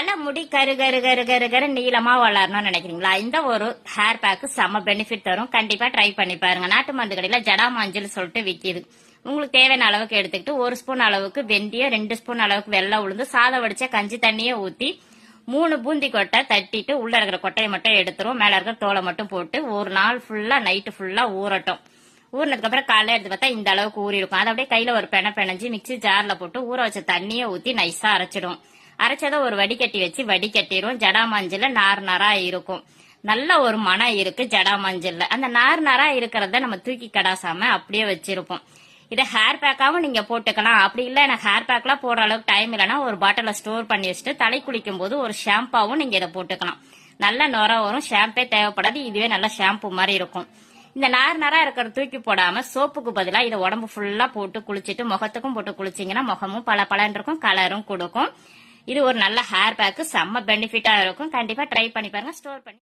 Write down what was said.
தலை முடி கரு கரு கரு கரு கரு நீளமா வளரணும்னு நினைக்கிறீங்களா? இந்த ஒரு ஹேர் பேக்கு செம்ம பெனிஃபிட் தரும். கண்டிப்பா ட்ரை பண்ணி பாருங்க. நாட்டு மருந்து கடையில ஜடாமாஞ்சல் சொல்லிட்டு விற்கிது. உங்களுக்கு தேவையான அளவுக்கு எடுத்துக்கிட்டு 1 ஸ்பூன் அளவுக்கு வெந்தயம், 2 ஸ்பூன் அளவுக்கு வெள்ளை உளுந்து, சாதம் வடிச்ச கஞ்சி தண்ணியை ஊத்தி 3 பூந்தி கொட்டை தட்டிட்டு உள்ள இருக்கிற கொட்டையை மட்டும் எடுத்துரும். மேல இருக்கிற தோலை மட்டும் போட்டு ஒரு நாள் ஃபுல்லா நைட்டு ஃபுல்லா ஊறட்டும். ஊறினதுக்கு அப்புறம் காலையில எடுத்து பார்த்தா இந்த அளவுக்கு ஊறி இருக்கும். அதை அப்படியே கையில ஒரு பெனஞ்சு மிக்சி ஜார்ல போட்டு ஊற வச்ச தண்ணியை ஊத்தி நைஸா அரைச்சிடும். அரைச்சதை ஒரு வடிகட்டி வச்சு வடிகட்டிடும். ஜடாமஞ்சள்ல நார் நாரா இருக்கும். நல்ல ஒரு மனம் இருக்கு ஜடாமஞ்சள்ல. அந்த நார் நாரா இருக்கிறத நம்ம தூக்கி கடாசாம அப்படியே வச்சிருப்போம். இதை ஹேர் பேக்காவும் நீங்க போட்டுக்கலாம். அப்படி இல்ல எனக்கு ஹேர் பேக்லாம் போடுற அளவுக்கு டைம் இல்லைன்னா ஒரு பாட்டில ஸ்டோர் பண்ணி வச்சுட்டு தலை குளிக்கும் போது ஒரு ஷாம்பாவும் நீங்க இதை போட்டுக்கலாம். நல்ல நுர வரும். ஷாம்பே தேவைப்படாது. இதுவே நல்ல ஷாம்பு மாதிரி இருக்கும். இந்த நார் நாரா இருக்கிற தூக்கி போடாம சோப்புக்கு பதிலா இதை உடம்பு ஃபுல்லா போட்டு குளிச்சுட்டு முகத்துக்கும் போட்டு குளிச்சிங்கன்னா முகமும் பல பலன் இருக்கும், கலரும் கொடுக்கும். இது ஒரு நல்ல ஹேர் பேக்கு, செம்ம பெனிஃபிட்டா இருக்கும். கண்டிப்பா ட்ரை பண்ணி பாருங்க. ஸ்டோர் பண்ணி